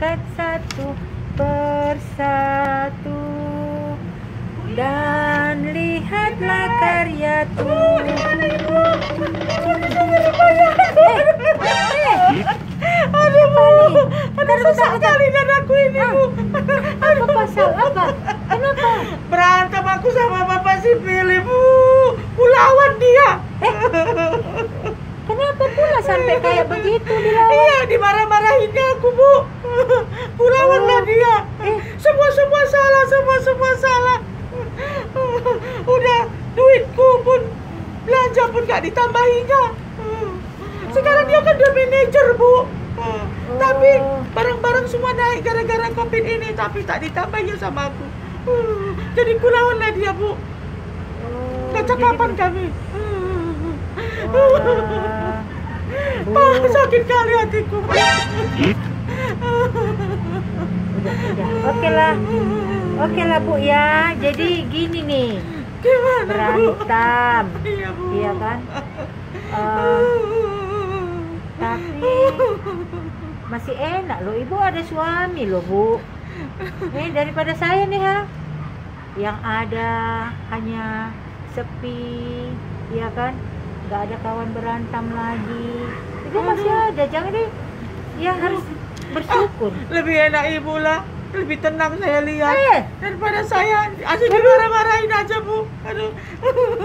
dekat satu persatu, dan lihatlah karya Tuhan. Aduh Bu, aduh susah kali dadaku ini Bu. Apa pasal apa? Kenapa? Berantem aku sama Bapak si Pilih Bu. Kulawan dia. Kenapa pula sampai kayak begitu dilawan? Iya, dimarah-marahinnya aku Bu. Kulawanlah dia. Semua salah. Udah duitku pun, belanja pun gak ditambahinya. Sekarang dia kan udah manajer Bu. Tapi barang-barang semua naik gara-gara COVID ini, tapi tak ditambahin sama aku. Jadi kulawanlah dia Bu. Gak cakapan kami. Sakit kali hatiku. Udah. Oke lah Bu ya. Jadi gini nih. Gimana berantem. Bu? Iya Bu. Iya kan? Tapi masih enak loh, Ibu ada suami loh Bu. Daripada saya nih ha, yang ada hanya sepi, ya kan? Gak ada kawan berantem lagi. Ibu masih ada, jangan deh. Ya harus bersyukur. Lebih enak Ibu lah, lebih tenang saya lihat daripada saya asik dimarah-marahin aja Bu. Aduh.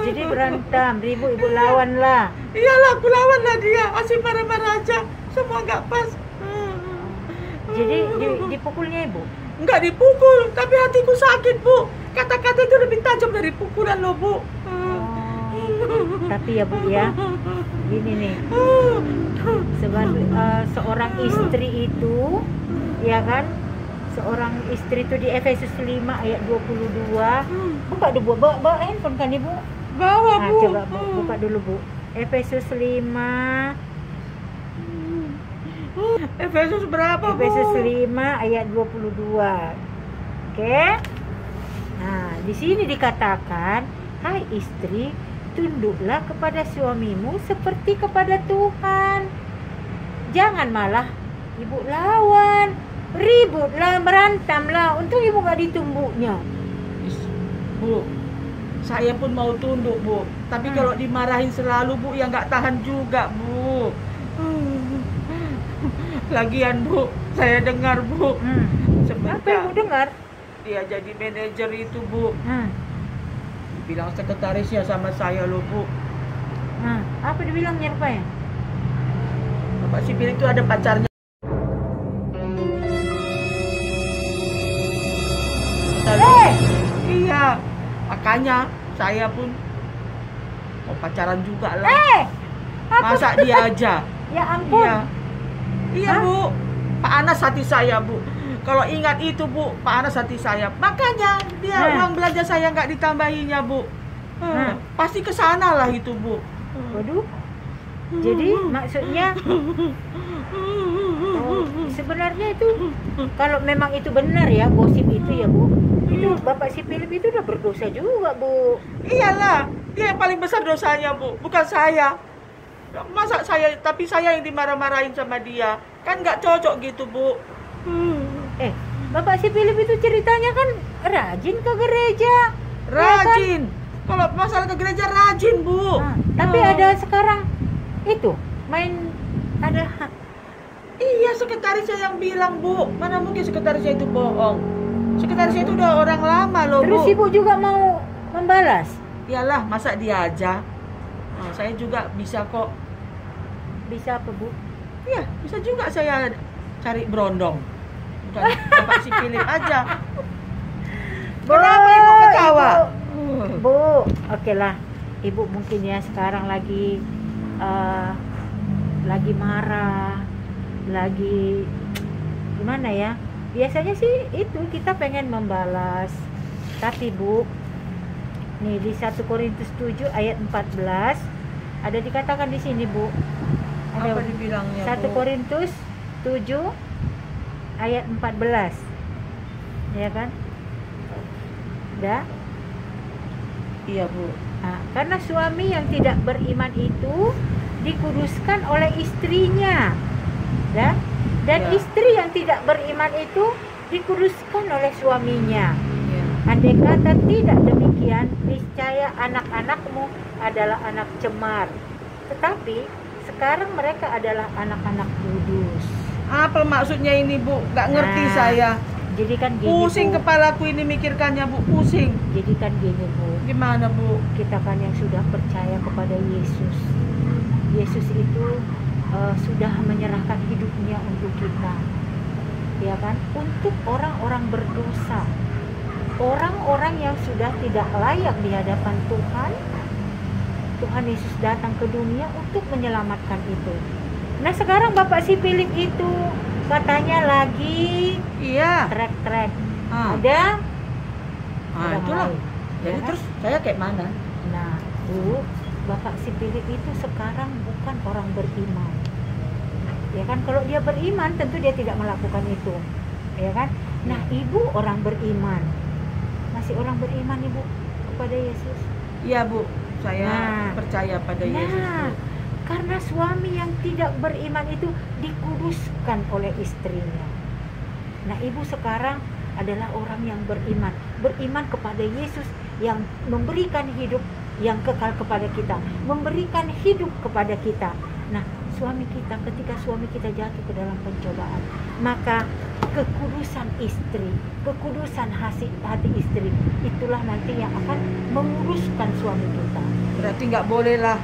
Jadi berantem, ribut Ibu lawan lah. Iyalah, aku lawan lah dia. Asik marah-marah aja, semua nggak pas. Jadi dipukulnya Ibu? Nggak dipukul, tapi hatiku sakit Bu. Kata-kata itu lebih tajam dari pukulan loh Bu. Tapi ya Bu ya, gini nih, seorang istri itu, ya kan, seorang istri itu di Efesus 5 ayat 22. Buka dulu Bu, bawa handphone kan Ibu? Bawa Bu. Coba buka dulu Bu. Efesus 5. Efesus berapa Bu? Efesus 5 ayat 22. Oke. Nah, di sini dikatakan, hai istri, tunduklah kepada suamimu seperti kepada Tuhan. Jangan malah Ibu lawan, ributlah, berantamlah. Untung Ibu gak ditumbuknya. Bu, saya pun mau tunduk Bu. Tapi kalau dimarahin selalu Bu, ya gak tahan juga Bu. Lagian Bu, saya dengar Bu, Apa Ibu dengar? dia jadi manajer itu Bu. Bilang sekretarisnya sama saya loh Bu. Apa dibilangnya apa ya? Bapak sipil itu ada pacarnya. Iya, makanya saya pun mau pacaran juga lah. Masa dia aja? Ya ampun. Iya Bu, Pak Anas hati saya Bu. Kalau ingat itu Bu, Pak Anas hati saya. Makanya dia uang belanja saya nggak ditambahinya Bu. Pasti kesana lah itu Bu. Waduh. Jadi maksudnya sebenarnya itu kalau memang itu benar ya gosip itu ya Bu, itu Bapak si Philip itu udah berdosa juga Bu. Iyalah, dia yang paling besar dosanya Bu, bukan saya. Masa saya, tapi saya yang dimarah-marahin sama dia, kan nggak cocok gitu Bu. Bapak si Philip itu ceritanya kan rajin ke gereja. Rajin. Ya kan? Kalau masalah ke gereja rajin Bu. Tapi ada sekarang itu main ada. Iya, sekretarisnya yang bilang Bu. Mana mungkin sekretarisnya itu bohong. Sekretarisnya itu udah orang lama loh Bu. Terus Ibu juga mau membalas? Iyalah, masa dia aja. Saya juga bisa kok. Bisa apa Bu? Iya, bisa juga saya cari berondong. Bukan Bapak si Philip aja. Kenapa Ibu ketawa? Bu, oke lah. Ibu mungkin ya sekarang lagi marah, lagi gimana ya? Biasanya sih itu kita pengen membalas. Tapi Bu, nih di 1 Korintus 7 ayat 14 ada dikatakan di sini Bu. Ada apa dibilangnya 1 Korintus 7 ayat 14. Ya kan? Udah? Iya Bu. Karena suami yang tidak beriman itu dikuduskan oleh istrinya, dan Dan Iya. istri yang tidak beriman itu dikuduskan oleh suaminya. Iya. Andai kata tidak demikian, niscaya anak-anakmu adalah anak cemar. Tetapi sekarang mereka adalah anak-anak kudus. Apa maksudnya ini, Bu? Nggak ngerti Nah, saya. Jadi kan gini, Pusing Bu. kepalaku ini mikirkannya, Bu. Pusing. Jadi kan gini, Bu. Gimana, Bu? Kita kan yang sudah percaya kepada Yesus. Yesus itu sudah menyerahkan hidupnya untuk kita. Ya kan? Untuk orang-orang berdosa. Orang-orang yang sudah tidak layak di hadapan Tuhan. Tuhan Yesus datang ke dunia untuk menyelamatkan itu. Nah, sekarang Bapak si Philip itu katanya lagi Iya. trek-trek. Ah. Ada orang Itulah. lain. Jadi Ya kan? terus saya kayak mana? Nah, Bu, Bapak si Philip itu sekarang bukan orang beriman. Ya kan, kalau dia beriman tentu dia tidak melakukan itu. Ya kan? Nah, Ibu orang beriman. Masih orang beriman, Ibu, kepada Yesus? Iya, Bu. Saya Nah. percaya pada Yesus, Bu. Karena suami yang tidak beriman itu dikuduskan oleh istrinya. Nah, Ibu sekarang adalah orang yang beriman. Beriman kepada Yesus yang memberikan hidup yang kekal kepada kita. Memberikan hidup kepada kita. Nah, suami kita, ketika suami kita jatuh ke dalam pencobaan, maka kekudusan istri, kekudusan hati istri, itulah nanti yang akan menguruskan suami kita. Berarti nggak boleh lah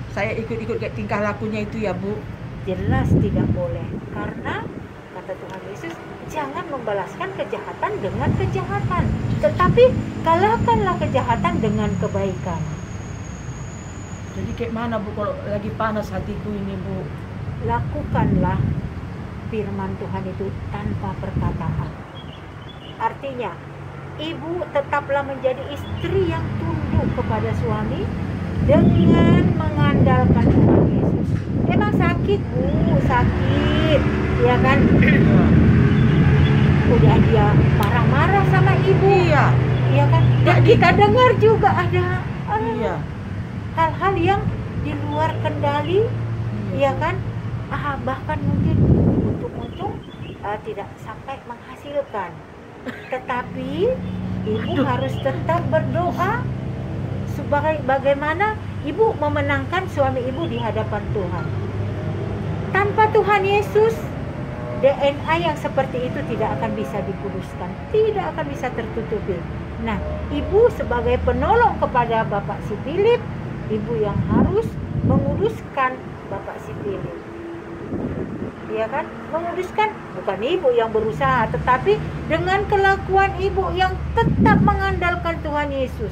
saya ikut-ikut kayak tingkah lakunya itu ya, Bu. Jelas tidak boleh, karena kata Tuhan Yesus, jangan membalaskan kejahatan dengan kejahatan, tetapi kalahkanlah kejahatan dengan kebaikan. Jadi kayak mana, Bu, kalau lagi panas hatiku ini, Bu? Lakukanlah firman Tuhan itu tanpa perkataan. Artinya, ibu tetaplah menjadi istri yang tunduk kepada suami dengan mengandalkan Tuhan Yesus. Emang sakit, Bu, sakit, ya kan? Udah dia marah-marah sama ibu, Iya. ya kan? Dan kita dengar juga ada Iya. hal-hal yang di luar kendali, ya kan? Bahkan mungkin untung tidak sampai menghasilkan. Tetapi ibu harus tetap berdoa sebagai bagaimana ibu memenangkan suami ibu di hadapan Tuhan. Tanpa Tuhan Yesus, DNA yang seperti itu tidak akan bisa dikuduskan, tidak akan bisa tertutupi. Nah, ibu sebagai penolong kepada Bapak si Philip, ibu yang harus menguduskan Bapak si Philip. Ya kan? Menguduskan bukan ibu yang berusaha, tetapi dengan kelakuan ibu yang tetap mengandalkan Tuhan Yesus.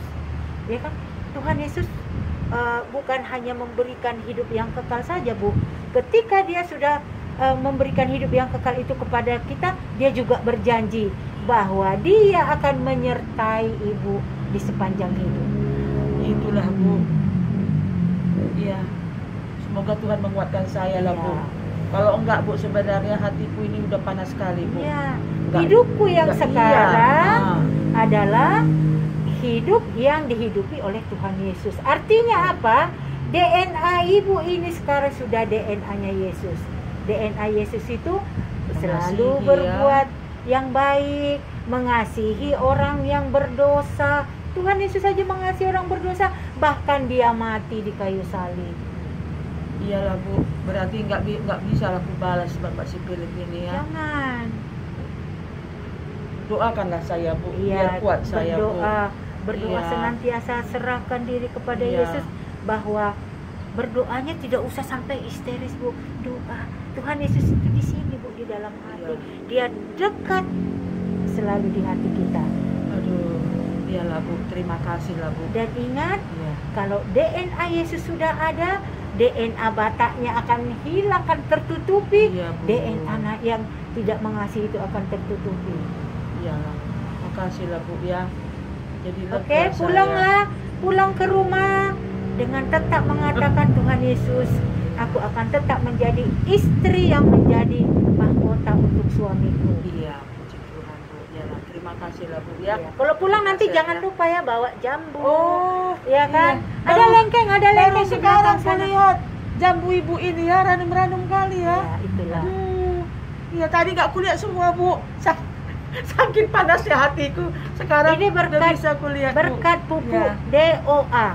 Ya kan? Tuhan Yesus bukan hanya memberikan hidup yang kekal saja, Bu. Ketika dia sudah memberikan hidup yang kekal itu kepada kita, dia juga berjanji bahwa dia akan menyertai ibu di sepanjang hidup. Itulah, Bu. Iya. Semoga Tuhan menguatkan saya lah, Bu. Ya. Kalau enggak, Bu, sebenarnya hatiku ini udah panas sekali, Bu. Ya. Enggak- Hidupku yang enggak, sekarang iya. adalah hidup yang dihidupi oleh Tuhan Yesus. Artinya apa? DNA ibu ini sekarang sudah DNA-nya Yesus. DNA Yesus itu selalu Mengasihi, berbuat yang baik, mengasihi orang yang berdosa. Tuhan Yesus saja mengasihi orang berdosa, bahkan dia mati di kayu salib. Iyalah, Bu. Berarti nggak bisa lah aku balas Bapak si Philip ini ya. Jangan. Doakanlah saya, Bu. Iya, Biar kuat saya, Bu. berdoa Iya. senantiasa, serahkan diri kepada Iya. Yesus, bahwa berdoanya tidak usah sampai histeris, Bu. Doa Tuhan Yesus itu di sini, Bu, di dalam hati. Iya. Dia dekat selalu di hati kita. Aduh, iyalah, Bu. Terima kasih lah, Bu. Dan ingat, Iya. kalau DNA Yesus sudah ada, DNA Bataknya akan hilang, akan tertutupi. Iya, Bu. DNA yang tidak mengasihi itu akan tertutupi. Iyalah. Makasih lah, Bu ya. Jadi Oke, pulanglah, pulang ke rumah dengan tetap mengatakan, Tuhan Yesus, aku akan tetap menjadi istri yang menjadi mahkota untuk suamiku. Iya, puji Tuhan, Bu. Iyalah, terima kasih lah, Bu ya. Ya. Kalau pulang nanti Makasih, jangan ya. lupa ya bawa jambu. Oh, Ya kan? iya. Ada lengkeng, ada Baru lengkeng di sekarang belakang saya sana. lihat jambu ibu ini ya, ranum-ranum kali ya. Ya, itulah. Aduh, Iya, tadi nggak kulihat semua, Bu. Saking panasnya hatiku. Sekarang Ini udah berkat bisa kulihat, Bu. berkat pupuk Ya. DOA.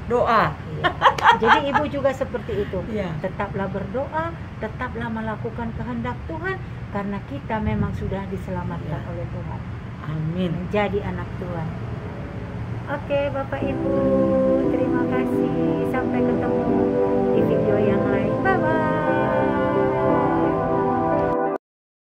Doa. Iya. Jadi ibu juga seperti itu. Iya. Tetaplah berdoa, tetaplah melakukan kehendak Tuhan, karena kita memang sudah diselamatkan Iya. oleh Tuhan, Amin. menjadi anak Tuhan. Oke, Bapak Ibu.